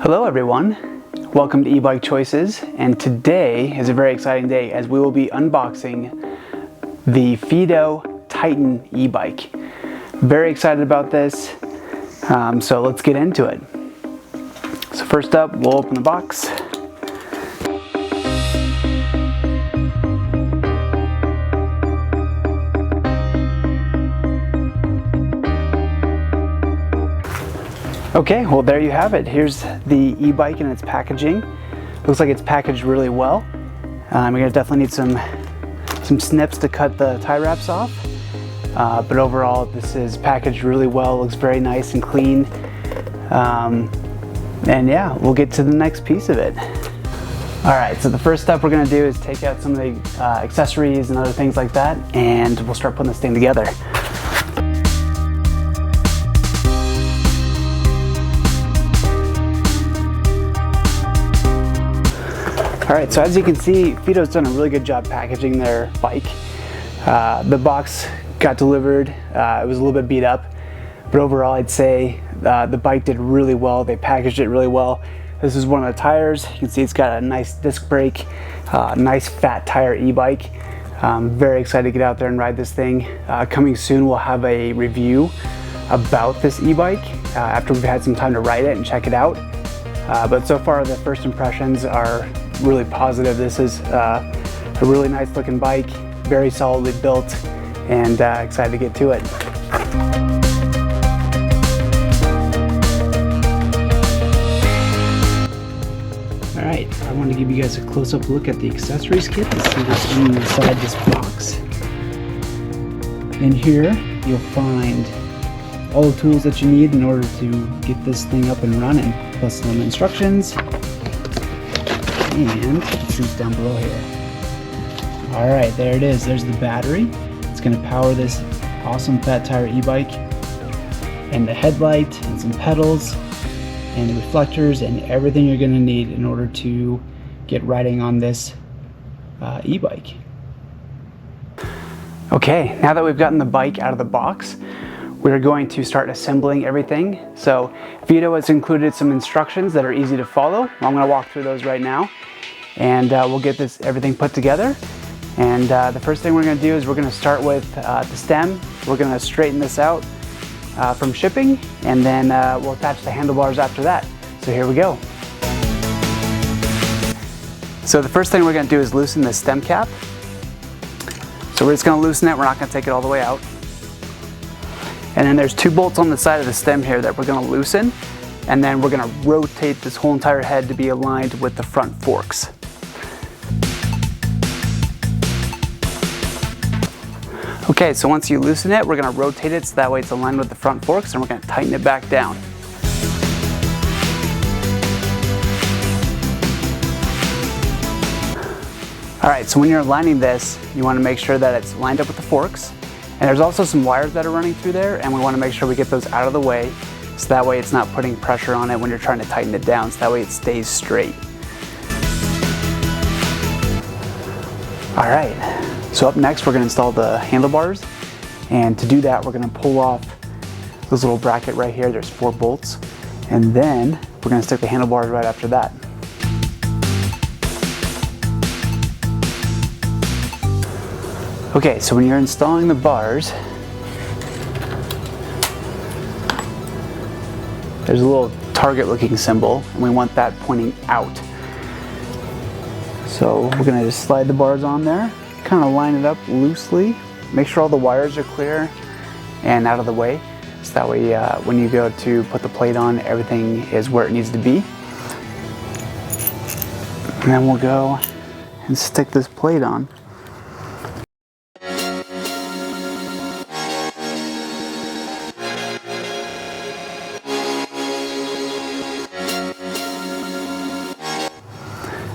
Hello everyone, welcome to eBike Choices, and today is a very exciting day as we will be unboxing the Fiido Titan e-bike. Very excited about this, so let's get into it. So first up, we'll open the box. Okay, well there you have it. Here's the e-bike in its packaging. Looks like it's packaged really well. We're gonna definitely need some snips to cut the tie wraps off. But overall, this is packaged really well. Looks very nice and clean. And yeah, we'll get to the next piece of it. All right, so the first step we're gonna do is take out some of the accessories and other things like that, and we'll start putting this thing together. All right, so as you can see, Fiido's done a really good job packaging their bike. The box got delivered, it was a little bit beat up, but overall I'd say the bike did really well. They packaged it really well. This is one of the tires. You can see it's got a nice disc brake, nice fat tire e-bike. Very excited to get out there and ride this thing. Coming soon, we'll have a review about this e-bike after we've had some time to ride it and check it out. But so far the first impressions are really positive. This is a really nice looking bike, very solidly built, and excited to get to it. All right, I want to give you guys a close-up look at the accessories kit to see what's inside this box. In here, you'll find all the tools that you need in order to get this thing up and running, plus some instructions. And it's down below here. All right, there it is. There's the battery. It's going to power this awesome fat tire e-bike, and the headlight, and some pedals, and the reflectors, and everything you're going to need in order to get riding on this e-bike. Okay, now that we've gotten the bike out of the box, we're going to start assembling everything. So Fiido has included some instructions that are easy to follow. I'm going to walk through those right now, and we'll get everything put together. And the first thing we're going to do is we're going to start with the stem. We're going to straighten this out from shipping, and then we'll attach the handlebars after that. So here we go. So the first thing we're going to do is loosen the stem cap. So we're just going to loosen it. We're not going to take it all the way out. And then there's two bolts on the side of the stem here that we're going to loosen, and then we're going to rotate this whole entire head to be aligned with the front forks. Okay, so once you loosen it, we're going to rotate it so that way it's aligned with the front forks, and we're going to tighten it back down. All right, so when you're aligning this, you want to make sure that it's lined up with the forks. And there's also some wires that are running through there, and we want to make sure we get those out of the way so that way it's not putting pressure on it when you're trying to tighten it down, so that way it stays straight. All right, so up next we're going to install the handlebars, and to do that we're going to pull off this little bracket right here. There's 4 bolts, and then we're going to stick the handlebars right after that. Okay, so when you're installing the bars, there's a little target looking symbol, and we want that pointing out. So we're gonna just slide the bars on there, kind of line it up loosely, make sure all the wires are clear and out of the way, so that way when you go to put the plate on, everything is where it needs to be. And then we'll go and stick this plate on.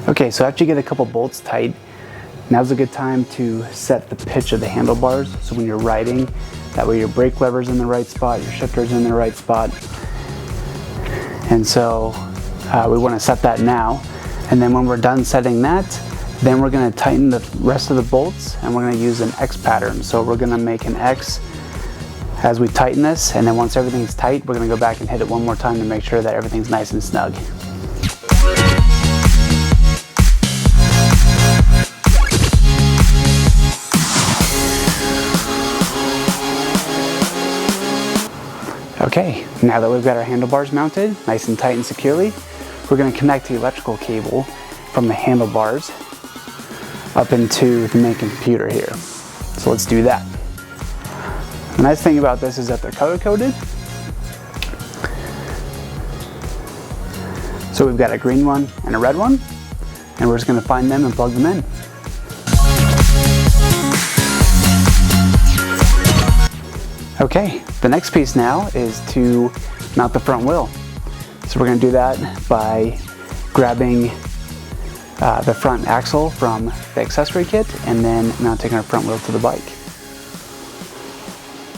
Okay, so after you get a couple bolts tight, now's a good time to set the pitch of the handlebars. So when you're riding, that way your brake lever's in the right spot, your shifter's in the right spot. And so we want to set that now. And then when we're done setting that, then we're going to tighten the rest of the bolts, and we're going to use an X pattern. So we're going to make an X as we tighten this, and then once everything's tight, we're going to go back and hit it one more time to make sure that everything's nice and snug. Okay, now that we've got our handlebars mounted nice and tight and securely, we're going to connect the electrical cable from the handlebars up into the main computer here. So let's do that. The nice thing about this is that they're color coded. So we've got a green one and a red one, and we're just going to find them and plug them in. Okay, the next piece now is to mount the front wheel. So we're going to do that by grabbing the front axle from the accessory kit and then mounting our front wheel to the bike.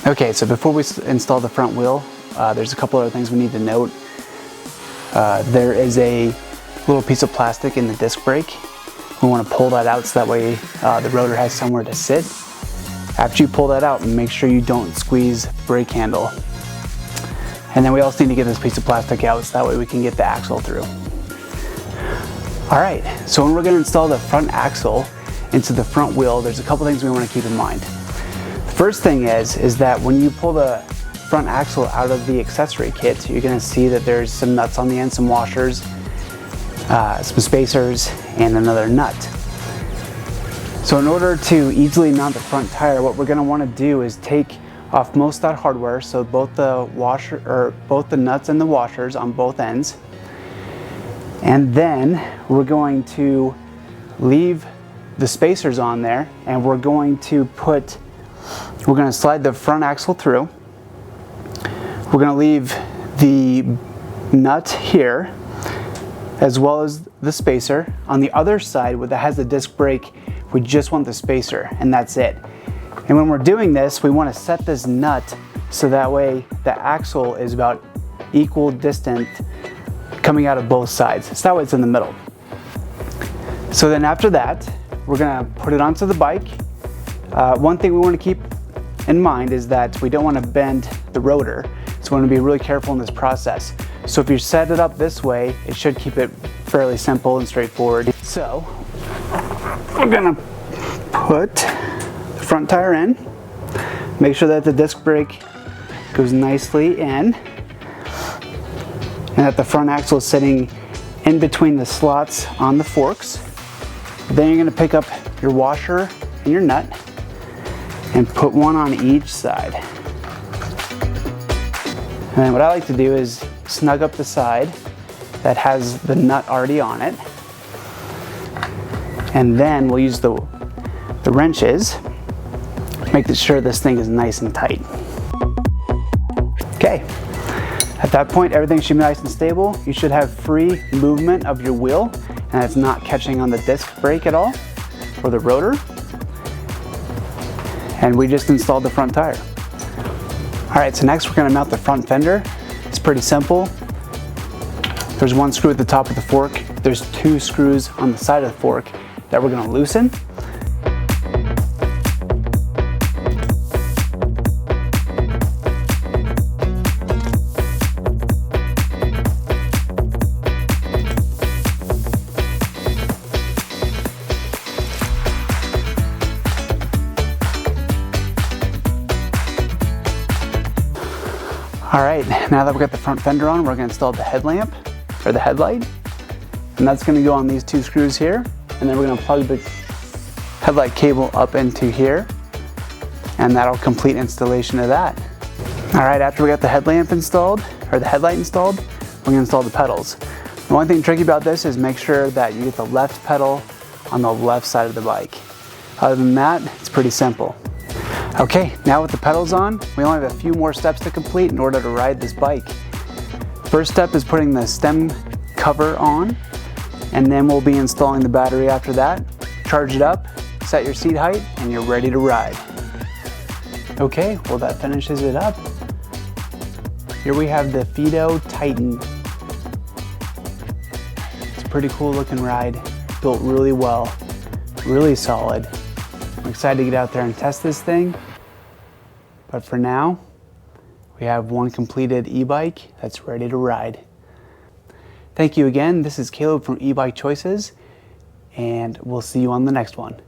Okay, so before we install the front wheel, there's a couple other things we need to note. There is a little piece of plastic in the disc brake. We want to pull that out so that way the rotor has somewhere to sit. After you pull that out, make sure you don't squeeze the brake handle. And then we also need to get this piece of plastic out so that way we can get the axle through. All right, so when we're going to install the front axle into the front wheel, there's a couple things we want to keep in mind. The first thing is that when you pull the front axle out of the accessory kit, you're going to see that there's some nuts on the end, some washers, some spacers, and another nut. So in order to easily mount the front tire, what we're going to want to do is take off most of that hardware, so both the nuts and the washers on both ends. And then we're going to leave the spacers on there, and we're going to slide the front axle through. We're going to leave the nut here as well as the spacer. On the other side where that has the disc brake, we just want the spacer, and that's it. And when we're doing this, we want to set this nut so that way the axle is about equal distant coming out of both sides. So that way it's in the middle. So then after that, we're going to put it onto the bike. One thing we want to keep in mind is that we don't want to bend the rotor. So we want to be really careful in this process. So if you set it up this way, it should keep it fairly simple and straightforward. So we're going to put the front tire in. Make sure that the disc brake goes nicely in, and that the front axle is sitting in between the slots on the forks. Then you're going to pick up your washer and your nut and put one on each side. And then what I like to do is snug up the side that has the nut already on it. And then we'll use the wrenches, make sure this thing is nice and tight. Okay, at that point everything should be nice and stable. You should have free movement of your wheel, and it's not catching on the disc brake at all, or the rotor. And we just installed the front tire. All right, so next we're going to mount the front fender. It's pretty simple. There's one screw at the top of the fork. There's two screws on the side of the fork that we're going to loosen. All right, now that we've got the front fender on, we're going to install the headlamp, or the headlight. And that's going to go on these two screws here. And then we're going to plug the headlight cable up into here. And that'll complete installation of that. All right, after we got the headlamp installed, or the headlight installed, we're going to install the pedals. The one thing tricky about this is make sure that you get the left pedal on the left side of the bike. Other than that, it's pretty simple. Okay, now with the pedals on, we only have a few more steps to complete in order to ride this bike. First step is putting the stem cover on, and then we'll be installing the battery after that. Charge it up, set your seat height, and you're ready to ride. Okay, well that finishes it up. Here we have the Fiido Titan. It's a pretty cool looking ride, built really well, really solid. I'm excited to get out there and test this thing. But for now, we have one completed e-bike that's ready to ride. Thank you again. This is Caleb from eBike Choices, and we'll see you on the next one.